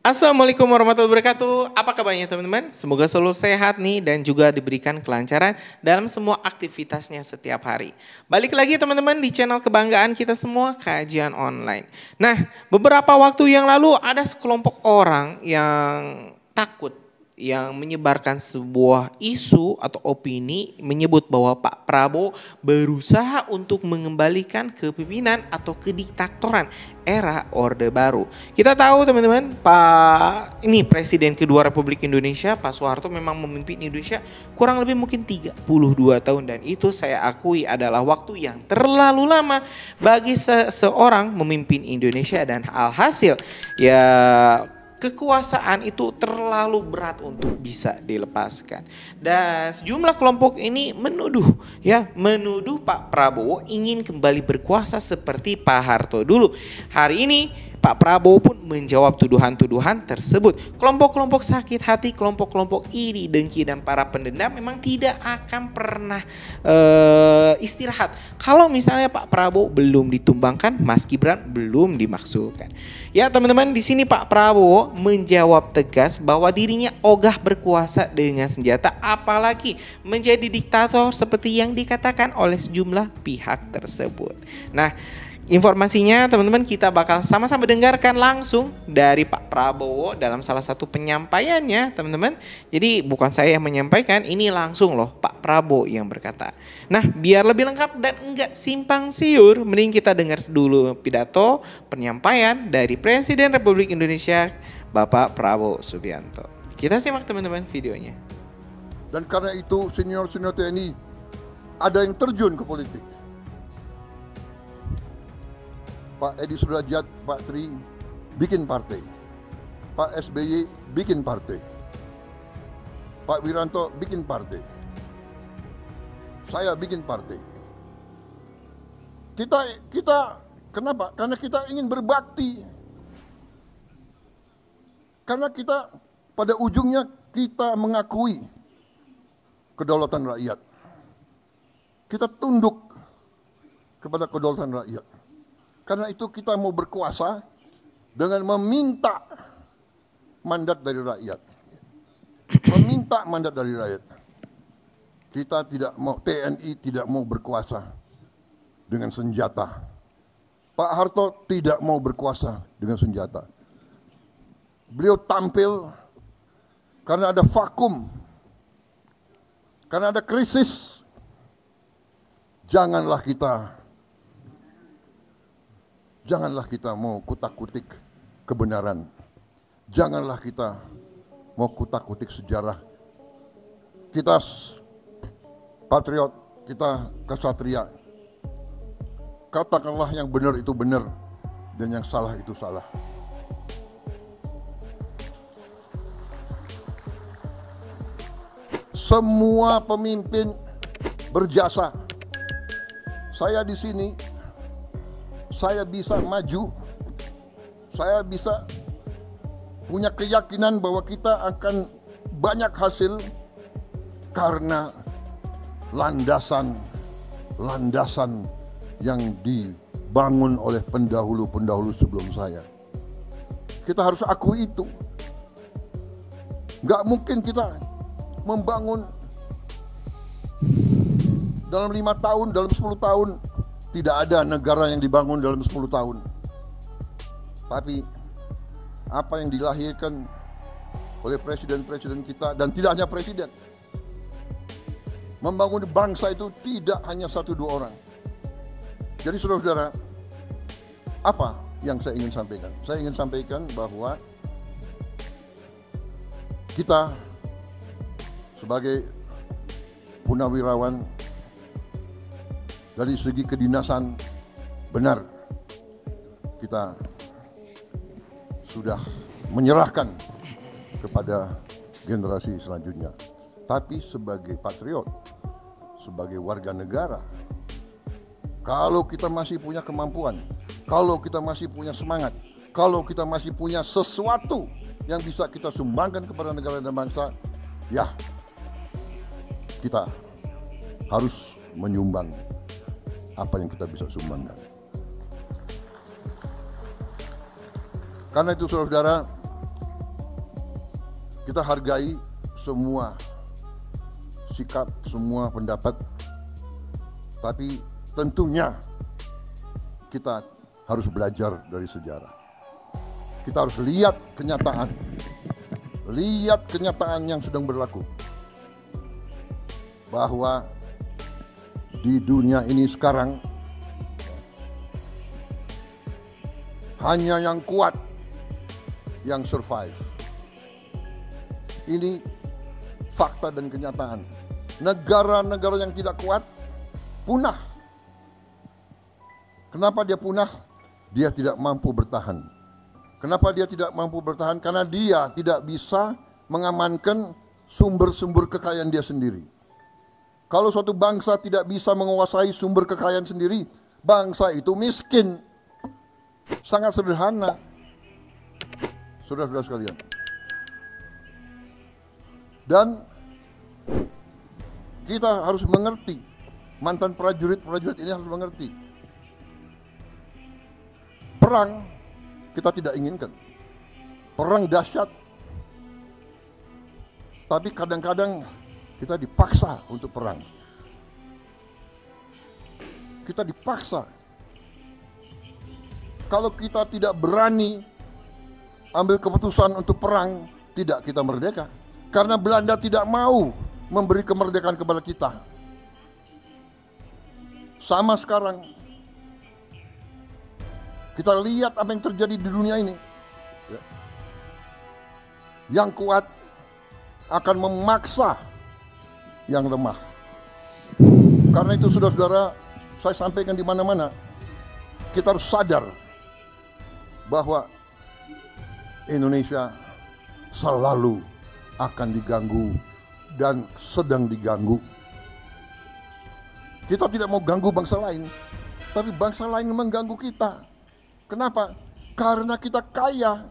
Assalamualaikum warahmatullahi wabarakatuh. Apa kabarnya teman-teman? Semoga selalu sehat nih dan juga diberikan kelancaran dalam semua aktivitasnya setiap hari. Balik lagi teman-teman di channel kebanggaan kita semua, Kajian Online. Nah, beberapa waktu yang lalu ada sekelompok orang yang takut, yang menyebarkan sebuah isu atau opini menyebut bahwa Pak Prabowo berusaha untuk mengembalikan kepemimpinan atau kediktatoran era Orde Baru. Kita tahu teman-teman, ini Presiden kedua Republik Indonesia, Pak Soeharto memang memimpin Indonesia kurang lebih mungkin 32 tahun dan itu saya akui adalah waktu yang terlalu lama bagi seseorang memimpin Indonesia dan alhasil ya kekuasaan itu terlalu berat untuk bisa dilepaskan. Dan sejumlah kelompok ini menuduh Pak Prabowo ingin kembali berkuasa seperti Pak Harto dulu. Hari ini Pak Prabowo pun menjawab tuduhan-tuduhan tersebut. Kelompok-kelompok sakit hati, kelompok-kelompok iri, dengki, dan para pendendam memang tidak akan pernah istirahat. Kalau misalnya Pak Prabowo belum ditumbangkan, Mas Gibran belum dimaksudkan. Ya teman-teman, di sini Pak Prabowo menjawab tegas bahwa dirinya ogah berkuasa dengan senjata, apalagi menjadi diktator seperti yang dikatakan oleh sejumlah pihak tersebut. Nah, informasinya teman-teman kita bakal sama-sama dengarkan langsung dari Pak Prabowo dalam salah satu penyampaiannya teman-teman. Jadi bukan saya yang menyampaikan, ini langsung loh Pak Prabowo yang berkata. Nah, biar lebih lengkap dan enggak simpang siur, mending kita dengar dulu pidato penyampaian dari Presiden Republik Indonesia Bapak Prabowo Subianto. Kita simak teman-teman videonya. Dan karena itu senior-senior TNI ada yang terjun ke politik. Pak Edi Sudrajat, Pak Tri bikin partai. Pak SBY bikin partai. Pak Wiranto bikin partai. Saya bikin partai. Kita kenapa? Karena kita ingin berbakti. Karena kita pada ujungnya kita mengakui kedaulatan rakyat. Kita tunduk kepada kedaulatan rakyat. Karena itu kita mau berkuasa dengan meminta mandat dari rakyat. Meminta mandat dari rakyat. Kita tidak mau, TNI tidak mau berkuasa dengan senjata. Pak Harto tidak mau berkuasa dengan senjata. Beliau tampil karena ada vakum. Karena ada krisis. Janganlah kita mau kutak-kutik kebenaran. Janganlah kita mau kutak-kutik sejarah. Kita patriot, kita kesatria. Katakanlah yang benar itu benar dan yang salah itu salah. Semua pemimpin berjasa. Saya di sini, saya bisa maju, saya bisa punya keyakinan bahwa kita akan banyak hasil karena landasan yang dibangun oleh pendahulu-pendahulu sebelum saya. Kita harus akui itu. Nggak mungkin kita membangun dalam 5 tahun, dalam 10 tahun. Tidak ada negara yang dibangun dalam 10 tahun. Tapi apa yang dilahirkan oleh presiden-presiden kita, dan tidak hanya presiden, membangun bangsa itu tidak hanya 1-2 orang. Jadi saudara-saudara, apa yang saya ingin sampaikan? Saya ingin sampaikan bahwa kita sebagai purnawirawan dari segi kedinasan, benar kita sudah menyerahkan kepada generasi selanjutnya. Tapi sebagai patriot, sebagai warga negara, kalau kita masih punya kemampuan, kalau kita masih punya semangat, kalau kita masih punya sesuatu yang bisa kita sumbangkan kepada negara dan bangsa, ya kita harus menyumbang apa yang kita bisa sumbangkan. Karena itu saudara-saudara, Kita hargai semua sikap, semua pendapat, tapi tentunya kita harus belajar dari sejarah. Kita harus lihat kenyataan yang sedang berlaku. Bahwa di dunia ini sekarang hanya yang kuat yang survive. Ini fakta dan kenyataan. Negara-negara yang tidak kuat punah. Kenapa dia punah? Dia tidak mampu bertahan. Kenapa dia tidak mampu bertahan? Karena dia tidak bisa mengamankan sumber-sumber kekayaan dia sendiri. Kalau suatu bangsa tidak bisa menguasai sumber kekayaan sendiri, bangsa itu miskin. Sangat sederhana. Saudara-saudara sekalian. Dan kita harus mengerti, mantan prajurit ini harus mengerti. Perang kita tidak inginkan. Perang dahsyat. Tapi kadang-kadang kita dipaksa untuk perang. Kita dipaksa. Kalau kita tidak berani ambil keputusan untuk perang, tidak kita merdeka. Karena Belanda tidak mau memberi kemerdekaan kepada kita. Sama sekarang. Kita lihat apa yang terjadi di dunia ini. Yang kuat akan memaksa yang lemah. Karena itu saudara-saudara, saya sampaikan di mana-mana, kita harus sadar bahwa Indonesia selalu akan diganggu dan sedang diganggu. Kita tidak mau ganggu bangsa lain, tapi bangsa lain mengganggu kita. Kenapa? Karena kita kaya.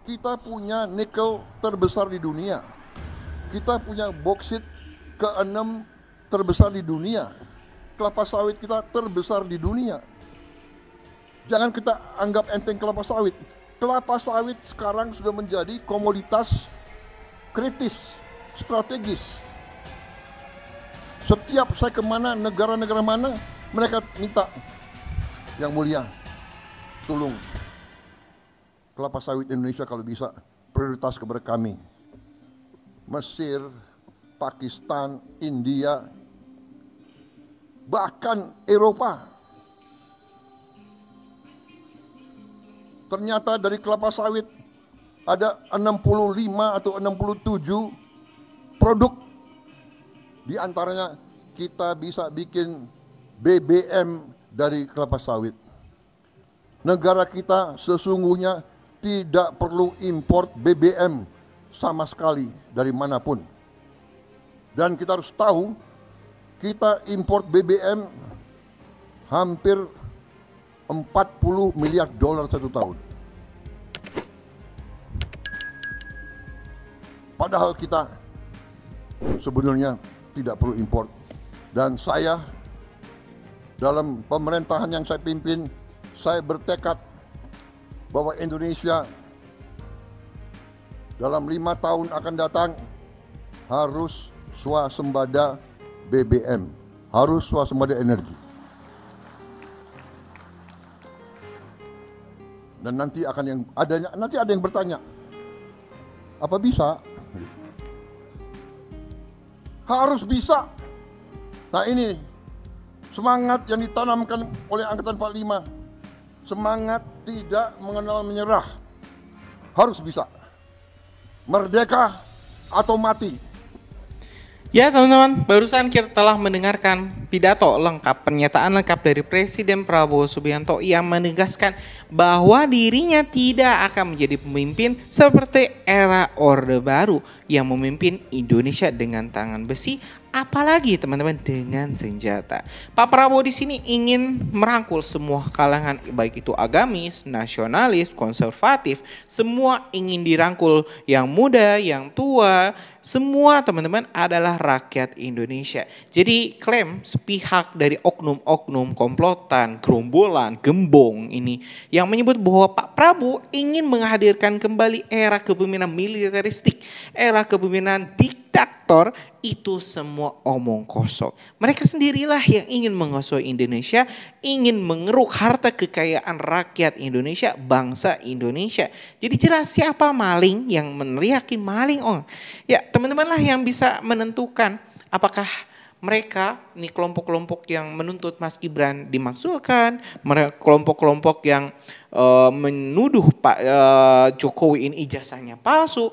Kita punya nikel terbesar di dunia. Kita punya boksit ke-6 terbesar di dunia. Kelapa sawit kita terbesar di dunia. Jangan kita anggap enteng kelapa sawit. Kelapa sawit sekarang sudah menjadi komoditas kritis, strategis. Setiap saya kemana, negara-negara mana, mereka minta, yang mulia, tolong kelapa sawit Indonesia kalau bisa prioritas kepada kami. Mesir, Pakistan, India, bahkan Eropa. Ternyata dari kelapa sawit ada 65 atau 67 produk. Di antaranya kita bisa bikin BBM dari kelapa sawit. Negara kita sesungguhnya tidak perlu import BBM sama sekali dari manapun. Dan kita harus tahu, kita import BBM hampir 40 miliar dolar satu tahun. Padahal kita sebenarnya tidak perlu import. Dan saya dalam pemerintahan yang saya pimpin, saya bertekad bahwa Indonesia dalam 5 tahun akan datang harus swasembada BBM, harus swasembada energi. Dan nanti ada yang bertanya, apa bisa? Harus bisa. Nah ini semangat yang ditanamkan oleh Angkatan 45, semangat tidak mengenal menyerah, harus bisa. Merdeka atau mati. Ya teman-teman, barusan kita telah mendengarkan pidato lengkap, pernyataan lengkap dari Presiden Prabowo Subianto yang menegaskan bahwa dirinya tidak akan menjadi pemimpin seperti era Orde Baru yang memimpin Indonesia dengan tangan besi apalagi teman-teman dengan senjata. Pak Prabowo di sini ingin merangkul semua kalangan, baik itu agamis, nasionalis, konservatif, semua ingin dirangkul, yang muda, yang tua, semua teman-teman adalah rakyat Indonesia. Jadi klaim sepihak dari oknum-oknum komplotan, gerombolan, gembong ini yang menyebut bahwa Pak Prabowo ingin menghadirkan kembali era kepemimpinan militeristik, era kepemimpinan diktator, itu semua omong kosong. Mereka sendirilah yang ingin menguasai Indonesia, ingin mengeruk harta kekayaan rakyat Indonesia, bangsa Indonesia. Jadi jelas siapa maling yang meneriaki maling. Oh, ya teman-teman lah yang bisa menentukan apakah mereka ini kelompok-kelompok yang menuntut Mas Gibran dimakzulkan, kelompok-kelompok yang menuduh Pak Jokowi ini ijazahnya palsu,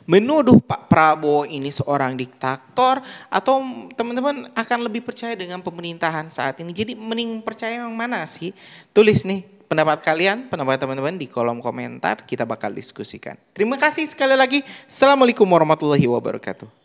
menuduh Pak Prabowo ini seorang diktator, atau teman-teman akan lebih percaya dengan pemerintahan saat ini. Jadi mending percaya yang mana sih? Tulis nih pendapat kalian, pendapat teman-teman di kolom komentar, kita bakal diskusikan. Terima kasih sekali lagi. Assalamualaikum warahmatullahi wabarakatuh.